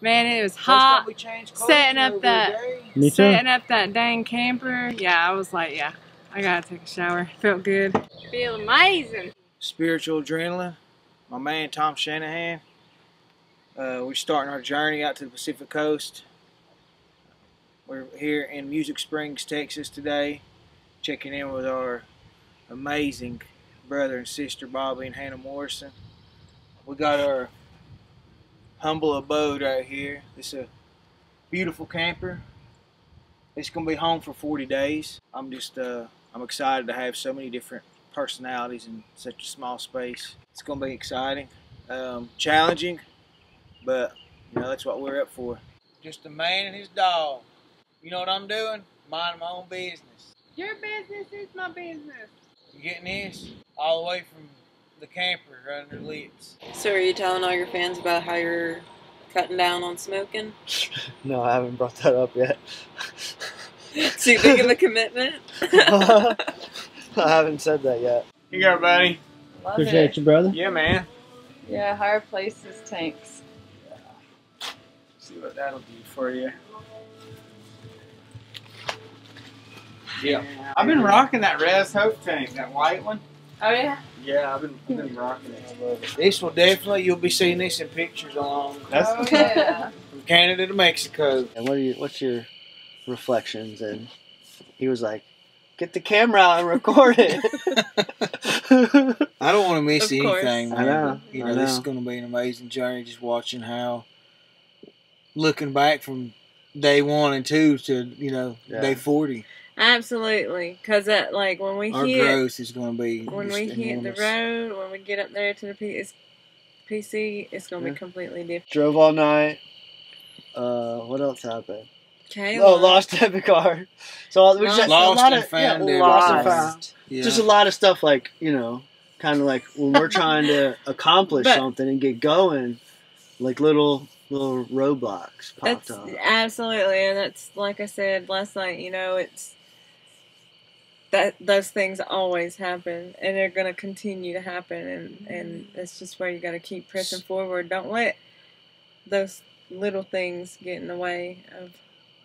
Man, it was hot. Setting up that dang camper. Yeah, I was like, yeah, I gotta take a shower. Felt good. Feel amazing. Spiritual adrenaline. My man Tom Shanahan. We're starting our journey out to the Pacific Coast. We're here in Music Springs, Texas today, checking in with our amazing brother and sister Bobby and Hannah Morrison. We got our humble abode right here. It's a beautiful camper. It's gonna be home for 40 days. I'm excited to have so many different personalities in such a small space. It's gonna be exciting, challenging, but you know that's what we're up for. Just a man and his dog. You know what I'm doing? Minding my own business. Your business is my business. You getting this? All the way from the camper running their lips. So are you telling all your fans about how you're cutting down on smoking? No, I haven't brought that up yet. Too big of a commitment? I haven't said that yet. Here you go, buddy. Love Appreciate it. you, brother. Yeah, man. Yeah, higher places tanks. See what that'll do for you. Yeah. I've been rocking that Res Hope tank, that white one. Oh yeah? Yeah, I've been rocking it. I love it. This will definitely, you'll be seeing this in pictures along. Oh yeah. From Canada to Mexico. And what's your reflections? And he was like, get the camera out and record it. I don't want to miss Of course. anything, man. I know. You know, this is going to be an amazing journey, just watching how, looking back from day 1 and 2 to, you know, day 40. Absolutely, because like when we Our growth is going to be when we hit the road, when we get up there to the PC, it's going to be completely different. Drove all night. What else happened? Kayla. Oh, lost debit card. So we just Lost and found. lost and found. Yeah. Just a lot of stuff, like, you know, kind of like when we're trying to accomplish something and get going, like little roadblocks popped up. Absolutely, and that's like I said last night. You know, it's that those things always happen, and they're going to continue to happen, and it's just where you got to keep pressing forward. Don't let those little things get in the way of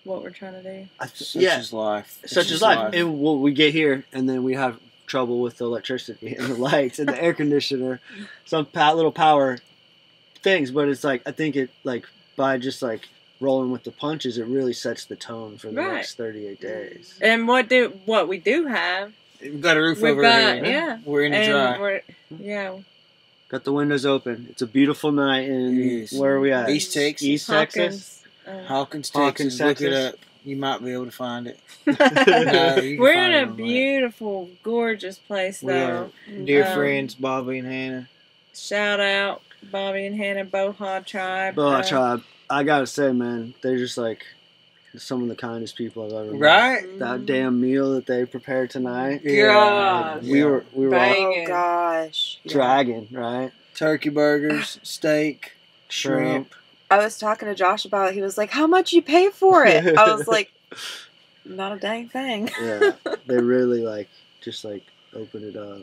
what we're trying to do. Such is life. Such is life. And we get here, and then we have trouble with the electricity and the lights and the air conditioner, some little power things. But it's like, I think it, like, by just like rolling with the punches, it really sets the tone for the next 38 days. And what we do have, we've got a roof over our head. Yeah, we're in the dry. Got the windows open. It's a beautiful night in, where are we at? East Texas. East Texas. Hawkins, Texas. Look it up. You might be able to find it. We're in a beautiful, gorgeous place, though. Dear friends, Bobby and Hannah. Shout out Bobby and Hannah, Boha Tribe. Boha Tribe. I gotta say, man, they're just like some of the kindest people I've ever met. Right? That damn meal that they prepared tonight. God. We were Banging. all Gosh. dragging, right? Turkey burgers, steak, shrimp. I was talking to Josh about it. He was like, how much you pay for it? I was like, not a dang thing. Yeah. They really just open it up.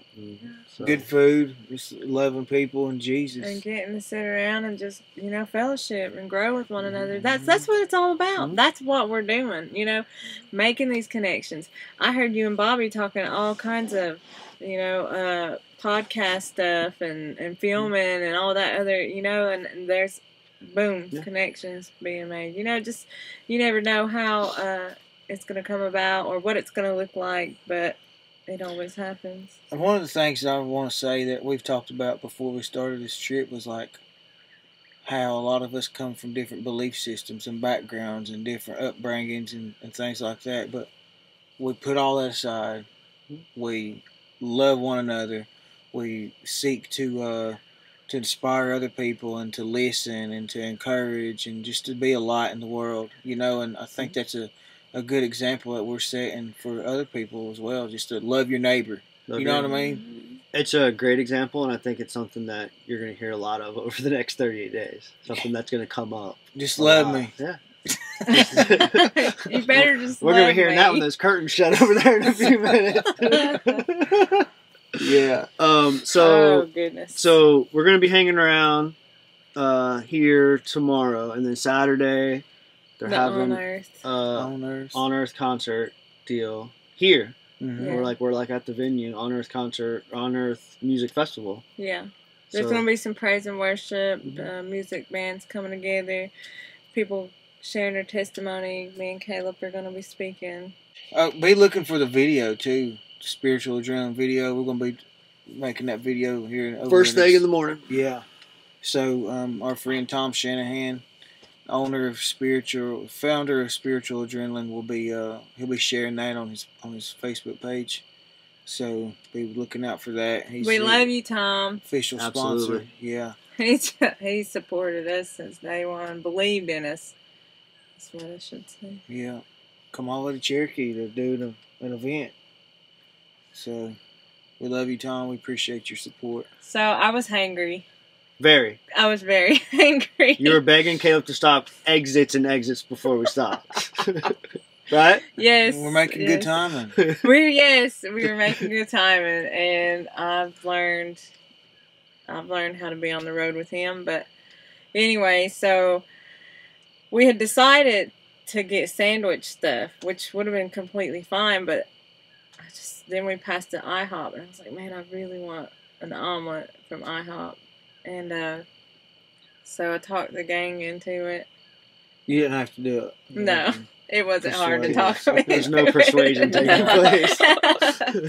So. Good food, just loving people and Jesus. And getting to sit around and just, fellowship and grow with one another. That's what it's all about. That's what we're doing, making these connections. I heard you and Bobby talking all kinds of, podcast stuff and filming and all that other, and there's, boom, connections being made. Just, you never know how it's going to come about or what it's going to look like, but it always happens. And one of the things that I want to say that we've talked about before we started this trip was like how a lot of us come from different belief systems and backgrounds and different upbringings and things like that. But we put all that aside. We love one another. We seek to inspire other people and to listen and to encourage and just to be a light in the world, and I think that's a good example that we're setting for other people as well, just to love your neighbor. You know what I mean? It's a great example, and I think it's something that you're going to hear a lot of over the next 38 days. Something that's going to come up. Just love me. Yeah. You better just We're going to be hearing that when those curtains shut over there in a few minutes. Yeah. Oh, goodness. So we're going to be hanging around here tomorrow, and then Saturday they're The having On On Earth concert deal here. Mm-hmm. Yeah. We're like at the venue, On Earth concert, On Earth Music Festival. Yeah. There's So- going to be some praise and worship, Mhm. music bands coming together, people sharing their testimony. Me and Caleb are going to be speaking. Be looking for the video too. Spiritual Adrenaline video. We're gonna be making that video here. First thing in the morning. Yeah. So our friend Tom Shanahan, founder of Spiritual Adrenaline, will be he'll be sharing that on his Facebook page. So be looking out for that. He's We the love you, Tom. official Absolutely. sponsor. Yeah. He supported us since day one, believed in us. That's what I should say. Yeah. Come all the way to Cherokee to do an event. So we love you, Tom. We appreciate your support. So I was hangry. Very. I was very angry. You were begging Caleb to stop exits before we stopped. Right? Yes. We're making good timing. We were making good timing, and I've learned how to be on the road with him. But anyway, so we had decided to get sandwich stuff, which would have been completely fine, but then we passed the IHOP, and I was like, man, I really want an omelet from IHOP. And so I talked the gang into it. You didn't have to do it. No, it wasn't hard to talk Persuade. me. There's no persuasion taking place.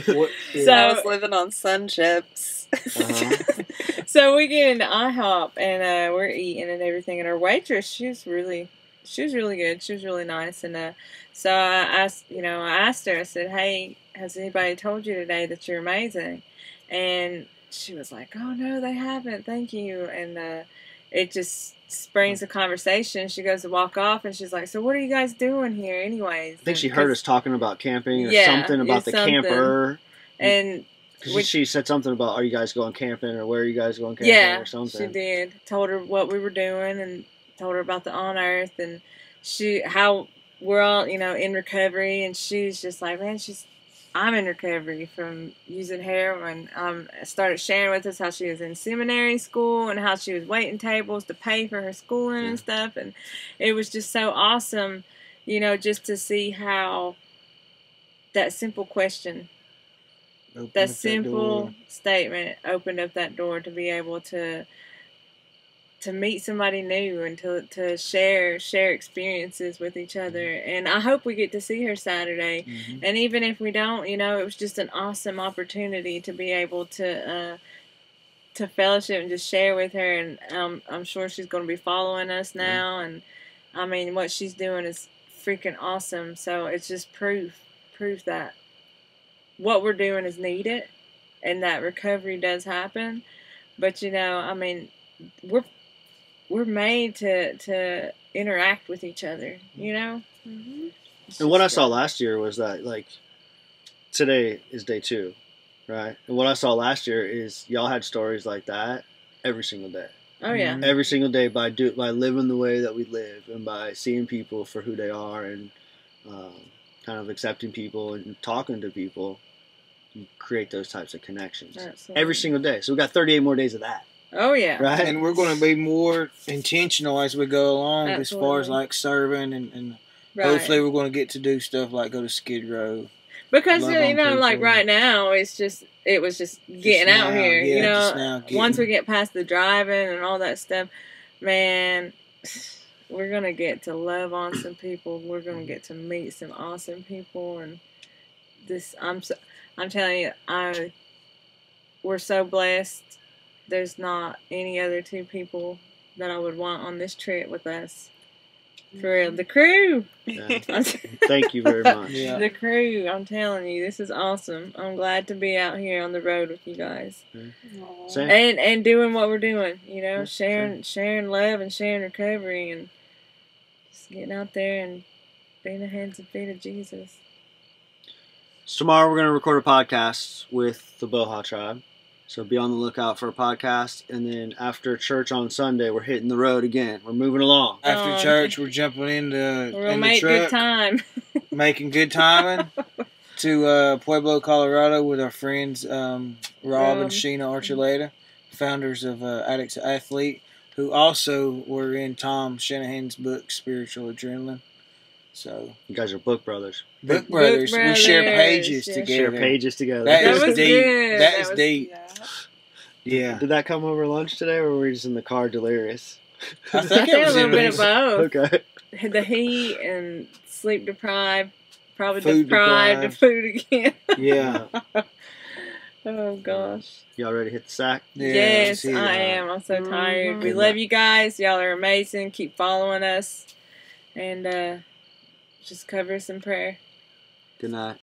What, So- I was living on sun chips. Uh-huh. So we get into IHOP, and we're eating and everything, and our waitress, she was really good. She was really nice, and so I asked her. I said, "Hey, has anybody told you today that you're amazing?" And she was like, "Oh no, they haven't. Thank you." And it just springs the conversation. She goes to walk off, and she's like, "So what are you guys doing here, anyways?" I think she heard us talking about camping or Yeah, something about the something. camper. And Because she said something about, are you guys going camping or where are you guys going camping yeah, or something. she did. Told her what we were doing and told her about the On Earth and how we're all, in recovery. And she's just like, man, I'm in recovery from using heroin. Started sharing with us how she was in seminary school and how she was waiting tables to pay for her schooling and stuff. And it was just so awesome, just to see how that simple question, Open that up simple door. statement opened up that door to be able to meet somebody new and to share experiences with each other. And I hope we get to see her Saturday. Mhm. And even if we don't, it was just an awesome opportunity to be able to fellowship and just share with her. And I'm sure she's going to be following us now. And I mean, what she's doing is freaking awesome. So it's just proof that what we're doing is needed and that recovery does happen. But I mean, we're made to interact with each other, Mm-hmm. And what I saw last year was that, like, today is day 2, right? And what I saw last year is y'all had stories like that every single day. Oh yeah. Mhm. Every single day by living the way that we live and by seeing people for who they are and kind of accepting people and talking to people, you create those types of connections. Absolutely. Every single day. So we got 38 more days of that, Oh yeah. right? And we're going to be more intentional as we go along as far as Absolutely. like serving and Right. hopefully we're going to get to do stuff like go to Skid Row. Because love on like people. right now it was just getting out now, here. yeah, just now getting- Once we get past the driving and all that stuff, man, we're gonna get to love on some people. We're gonna get to meet some awesome people, and I'm telling you, we're so blessed. There's not any other 2 people that I would want on this trip with us. For real, the crew. Yeah. Thank you very much. Yeah. The crew, I'm telling you, this is awesome. I'm glad to be out here on the road with you guys. Same. And doing what we're doing, Yeah, sharing love and sharing recovery and just getting out there and being the hands and feet of Jesus. So tomorrow we're going to record a podcast with the Boha Tribe. So be on the lookout for a podcast. And then after church on Sunday, we're hitting the road again. We're moving along. After Oh, church, we're jumping in We're the gonna make truck, good time. making good timing to Pueblo, Colorado with our friends Rob and Sheena Archuleta, founders of Addicts Athlete. who also were in Tom Shanahan's book, Spiritual Adrenaline. So You guys are book brothers. book brothers. We share pages Yeah. together. Share pages together. That That is was deep. good. That is deep. Yeah. Yeah. Did that come over lunch today, or were we just in the car delirious? I I think think it a was little bit in of both. Okay. The heat and sleep deprived, probably Food deprived of food again. Yeah. Oh gosh. Y'all ready to hit the sack? Yeah, Yes, let's hear I it. am. I'm so tired. We Good love night. you guys. Y'all are amazing. Keep following us. And just cover us in prayer. Good night.